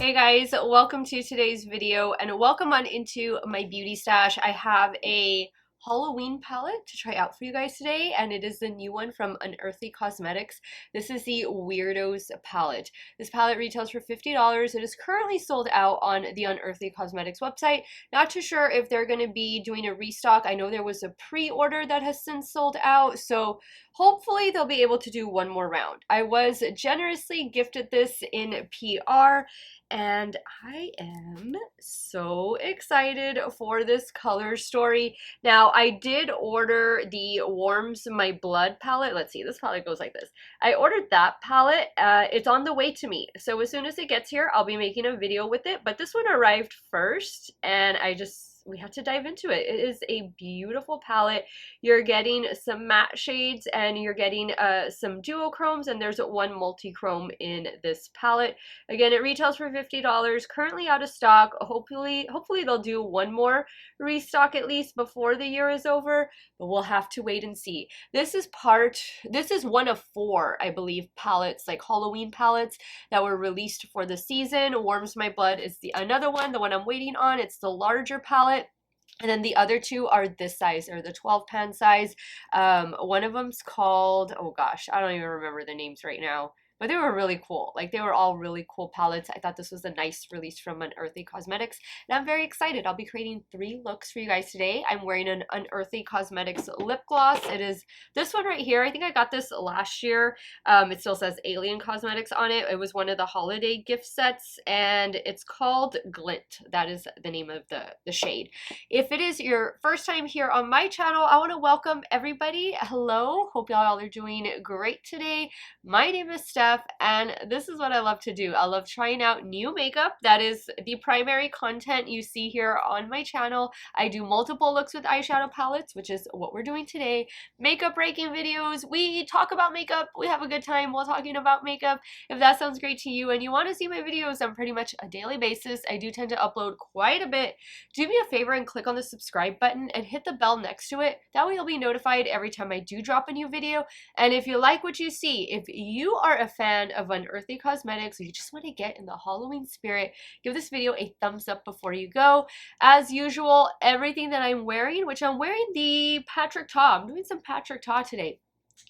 Hey guys, welcome to today's video and welcome on into my beauty stash. I have a Halloween palette to try out for you guys today, and it is the new one from Unearthly Cosmetics. This is the Weirdos palette. This palette retails for $50. It is currently sold out on the Unearthly Cosmetics website. Not too sure if they're going to be doing a restock. I know there was a pre-order that has since sold out, so hopefully they'll be able to do one more round. I was generously gifted this in PR, and I am so excited for this color story. Now, I did order the Warms My Blood palette. Let's see, this palette goes like this. I ordered that palette. It's on the way to me. So as soon as it gets here, I'll be making a video with it. But this one arrived first, and we have to dive into it. It is a beautiful palette. You're getting some matte shades and you're getting some duochromes, and there's one multi-chrome in this palette. Again, it retails for $50, currently out of stock. Hopefully they'll do one more restock at least before the year is over, but we'll have to wait and see. This is one of 4, I believe, palettes, like Halloween palettes that were released for the season. Warms My Blood is another one, the one I'm waiting on. It's the larger palette. And then the other 2 are this size, or the 12 pan size. One of them's called, oh gosh, I don't even remember the names right now. But they were really cool. Like, they were all really cool palettes. I thought this was a nice release from Unearthly Cosmetics. And I'm very excited. I'll be creating 3 looks for you guys today. I'm wearing an Unearthly Cosmetics lip gloss. It is this one right here. I think I got this last year. It still says Alien Cosmetics on it. It was one of the holiday gift sets. And it's called Glint. That is the name of the shade. If it is your first time here on my channel, I want to welcome everybody. Hello. Hope y'all are doing great today. My name is Steff, and this is what I love to do. I love trying out new makeup. That is the primary content you see here on my channel. I do multiple looks with eyeshadow palettes, which is what we're doing today. Makeup breaking videos. We talk about makeup. We have a good time while talking about makeup. If that sounds great to you and you want to see my videos on pretty much a daily basis, I do tend to upload quite a bit. Do me a favor and click on the subscribe button and hit the bell next to it. That way you'll be notified every time I do drop a new video. And if you like what you see, if you are a fan of Unearthly Cosmetics, or you just want to get in the Halloween spirit, give this video a thumbs up before you go. As usual, everything that I'm wearing, which I'm wearing the Patrick Ta. I'm doing some Patrick Ta today.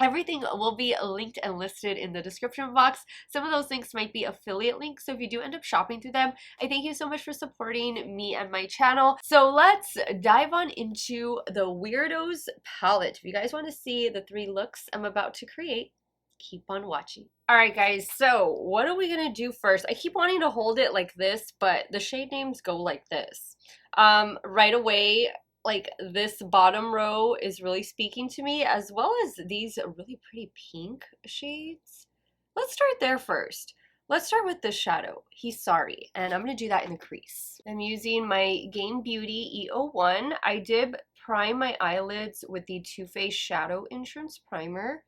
Everything will be linked and listed in the description box. Some of those links might be affiliate links, so if you do end up shopping through them, I thank you so much for supporting me and my channel. So let's dive on into the Weirdos palette. If you guys want to see the 3 looks I'm about to create, keep on watching. Alright guys, so what are we gonna do first? I keep wanting to hold it like this, but the shade names go like this. Right away, like, this bottom row is really speaking to me, as well as these really pretty pink shades. Let's start there first. Let's start with this shadow. He's Sorry, and I'm gonna do that in the crease. I'm using my Gain Beauty E01. I did prime my eyelids with the Too Faced Shadow Entrance Primer.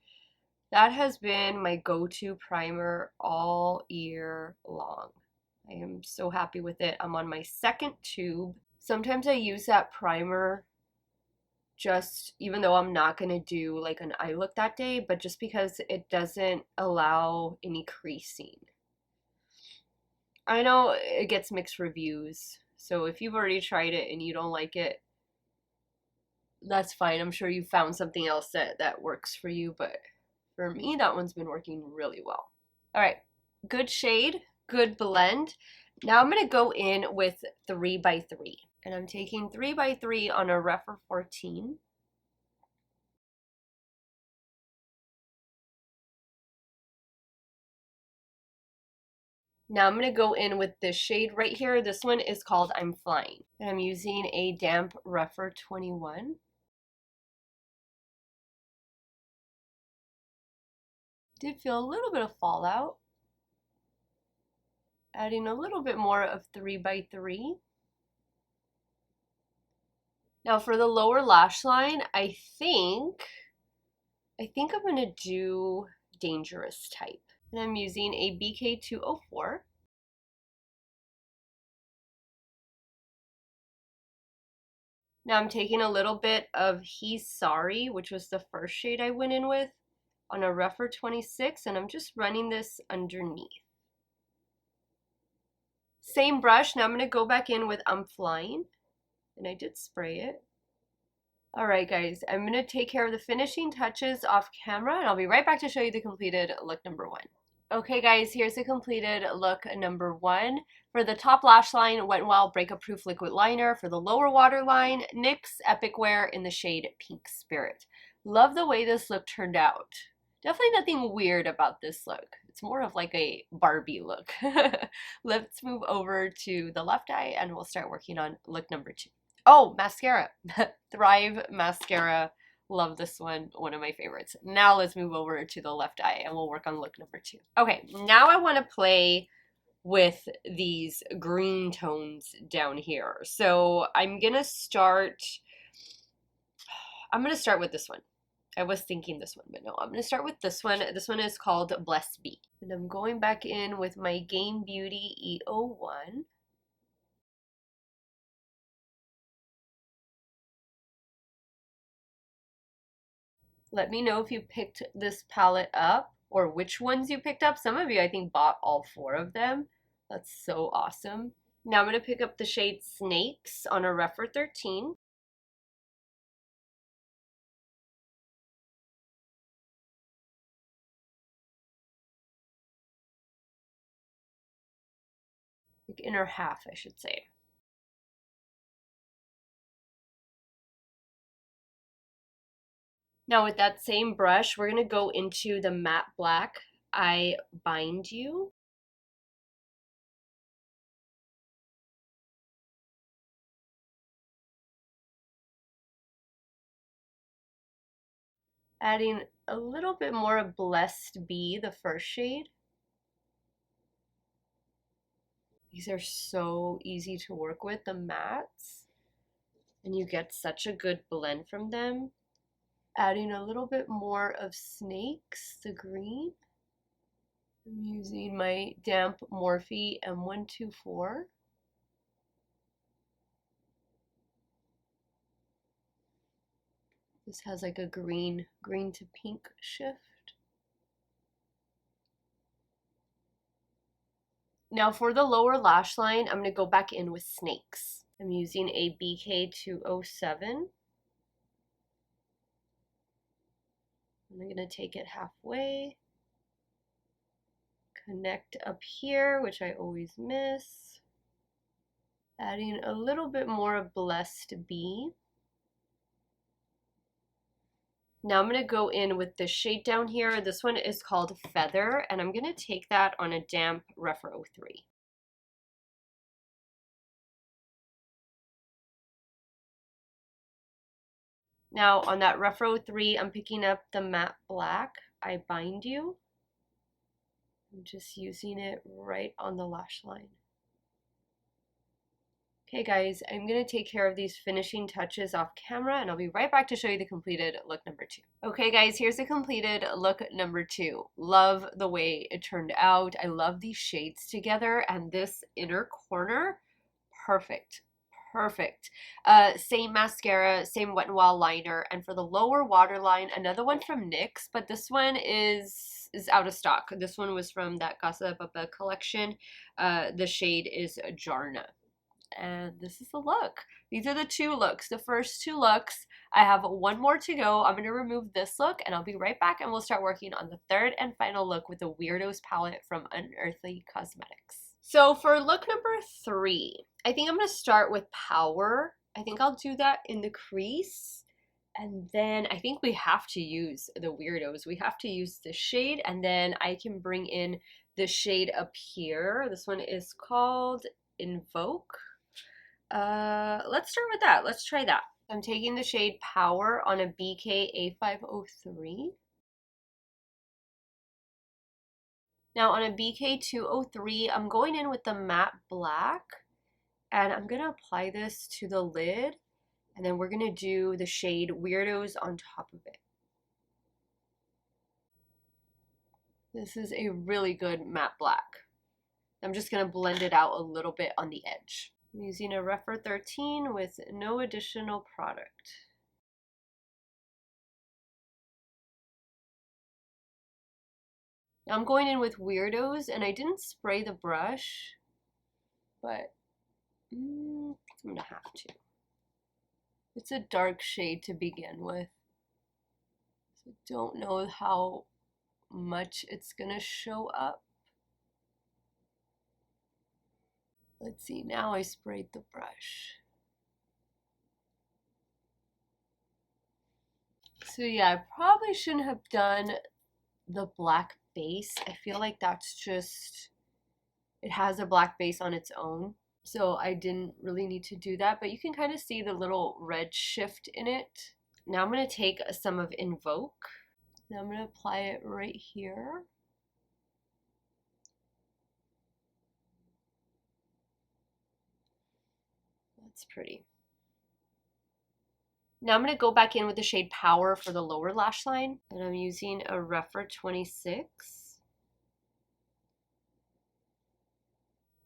That has been my go-to primer all year long. I am so happy with it. I'm on my 2nd tube. Sometimes I use that primer just, even though I'm not going to do like an eye look that day, but just because it doesn't allow any creasing. I know it gets mixed reviews, so if you've already tried it and you don't like it, that's fine. I'm sure you found something else that works for you, but for me, that one's been working really well. All right, good shade, good blend. Now I'm gonna go in with 3x3, and I'm taking 3x3 on a Rephr 14. Now I'm gonna go in with this shade right here. This one is called I'm Flying, and I'm using a damp Rephr 21. Did feel a little bit of fallout. Adding a little bit more of 3x3. Now for the lower lash line, I think I'm gonna do Dangerous type. And I'm using a BK204. Now I'm taking a little bit of He's Sorry, which was the first shade I went in with, on a Rephr 26, and I'm just running this underneath. Same brush. Now I'm going to go back in with I'm Flying. And I did spray it. All right, guys, I'm going to take care of the finishing touches off camera, and I'll be right back to show you the completed look number 1. Okay, guys, here's the completed look number 1. For the top lash line, Wet n Wild Breakup Proof Liquid Liner. For the lower waterline, NYX Epic Wear in the shade Pink Spirit. Love the way this look turned out. Definitely nothing weird about this look. It's more of like a Barbie look. Let's move over to the left eye, and we'll start working on look number 2. Oh, mascara. Thrive Mascara. Love this one of my favorites. Now let's move over to the left eye and we'll work on look number 2. Okay, now I want to play with these green tones down here. So I'm gonna start with this one. I was thinking this one, but no, I'm gonna start with this one. This one is called Blessed Bee. And I'm going back in with my Game Beauty E01. Let me know if you picked this palette up or which ones you picked up. Some of you, I think, bought all 4 of them. That's so awesome. Now I'm going to pick up the shade Snakes on a Rephr 13. Like inner half, I should say. Now with that same brush, we're going to go into the matte black I Bind You. Adding a little bit more of Blessed Bee, the first shade. These are so easy to work with, the mattes, and you get such a good blend from them. Adding a little bit more of Snakes, the green. I'm using my damp Morphe M124. This has like a green to pink shift. Now for the lower lash line, I'm going to go back in with Snakes. I'm using a BK207. I'm going to take it halfway. Connect up here, which I always miss. Adding a little bit more of Blessed Bee. Now I'm going to go in with this shade down here. This one is called Feather, and I'm going to take that on a damp Rephr 03. Now on that Rephr 03, I'm picking up the matte black I Bind You. I'm just using it right on the lash line. Okay guys, I'm going to take care of these finishing touches off camera, and I'll be right back to show you the completed look number 2. Okay guys, here's the completed look number 2. Love the way it turned out. I love these shades together, and this inner corner, perfect. Perfect. Same mascara, same Wet n Wild liner, and for the lower waterline, another one from NYX, but this one is out of stock. This one was from that Casa de Papel collection. The shade is Jarna. And this is the look. These are the 2 looks. The first 2 looks. I have one more to go. I'm going to remove this look, and I'll be right back, and we'll start working on the 3rd and final look with the Weirdos palette from Unearthly Cosmetics. So for look number 3, I think I'm going to start with Power. I think I'll do that in the crease. And then I think we have to use the Weirdos. We have to use this shade, and then I can bring in the shade up here. This one is called Invoke. Let's start with that. Let's try that. I'm taking the shade Power on a BK A503. Now on a BK203, I'm going in with the matte black, and I'm going to apply this to the lid, and then we're going to do the shade Weirdos on top of it. This is a really good matte black. I'm just going to blend it out a little bit on the edge. I'm using a Rephr 13 with no additional product. Now I'm going in with Weirdos, and I didn't spray the brush. but I'm gonna have to. It's a dark shade to begin with, so don't know how much it's gonna show up. Let's see, now I sprayed the brush. So yeah, I probably shouldn't have done the black base. I feel like that's just, it has a black base on its own. So I didn't really need to do that, but you can kind of see the little red shift in it. Now I'm going to take some of Invoke, and I'm going to apply it right here. That's pretty. Now I'm going to go back in with the shade Power for the lower lash line, and I'm using a Refer 26.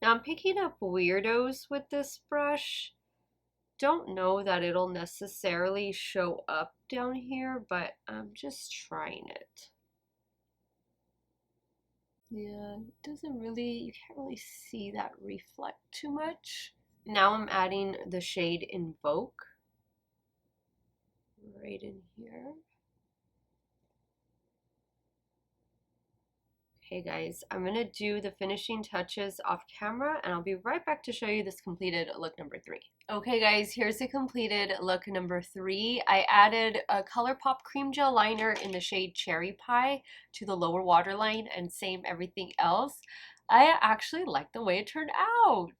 Now I'm picking up Weirdos with this brush. Don't know that it'll necessarily show up down here, but I'm just trying it. Yeah, it doesn't really, you can't really see that reflect too much. Now I'm adding the shade Invoke right in here. Okay guys, I'm going to do the finishing touches off camera, and I'll be right back to show you this completed look number 3. Okay guys, here's the completed look number 3. I added a ColourPop cream gel liner in the shade Cherry Pie to the lower waterline, and same everything else. I actually like the way it turned out.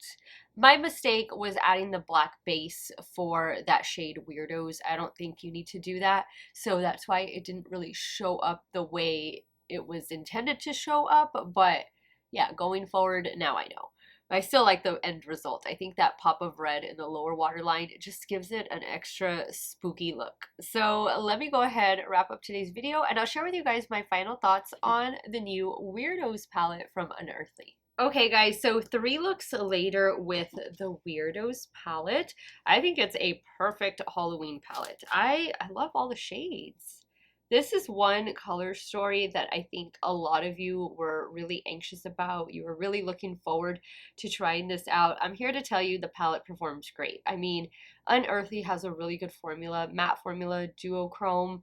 My mistake was adding the black base for that shade Weirdos. I don't think you need to do that, so that's why it didn't really show up the way it was intended to show up. But yeah, going forward, now I know. I still like the end result. I think that pop of red in the lower waterline just gives it an extra spooky look. So let me go ahead, wrap up today's video, and I'll share with you guys my final thoughts on the new Weirdos palette from Unearthly. Okay guys, so 3 looks later with the Weirdos palette. I think it's a perfect Halloween palette. I love all the shades. This is one color story that I think a lot of you were really anxious about. You were really looking forward to trying this out. I'm here to tell you the palette performs great. I mean, Unearthly has a really good formula, matte formula, duochrome.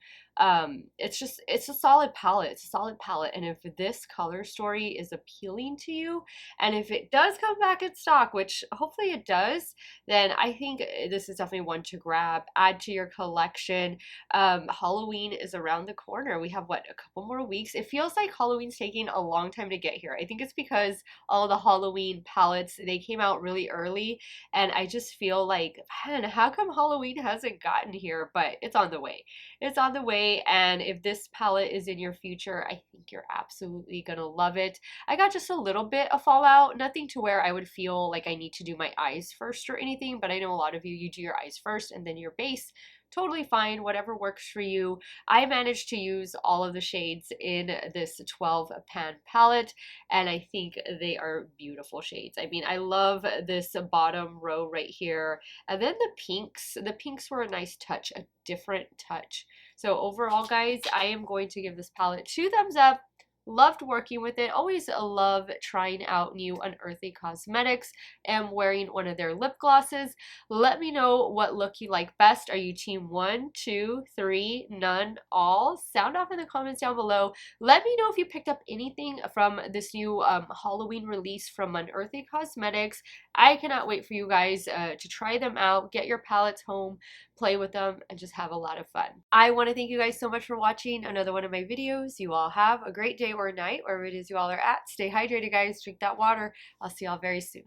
It's a solid palette. It's a solid palette. And if this color story is appealing to you, and if it does come back in stock, which hopefully it does, then I think this is definitely one to grab, add to your collection. Halloween is around the corner. We have, what, a couple more weeks? It feels like Halloween's taking a long time to get here. I think it's because all the Halloween palettes, they came out really early, and I just feel like, man, how come Halloween hasn't gotten here? But it's on the way. It's on the way, and if this palette is in your future, I think you're absolutely gonna love it. I got just a little bit of fallout, nothing to where I would feel like I need to do my eyes first or anything, but I know a lot of you do your eyes first and then your base. Totally fine, whatever works for you. I managed to use all of the shades in this 12 pan palette, and I think they are beautiful shades. I mean, I love this bottom row right here, and then the pinks were a nice touch, a different touch. So overall guys, I am going to give this palette 2 thumbs up. Loved working with it. Always love trying out new Unearthly cosmetics and wearing one of their lip glosses. Let me know what look you like best. Are you team 1, 2, 3, none, all? Sound off in the comments down below. Let me know if you picked up anything from this new Halloween release from Unearthly Cosmetics. I cannot wait for you guys to try them out, get your palettes home, play with them, and just have a lot of fun. I want to thank you guys so much for watching another one of my videos. You all have a great day or night, wherever it is you all are at. Stay hydrated, guys. Drink that water. I'll see y'all very soon.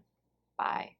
Bye.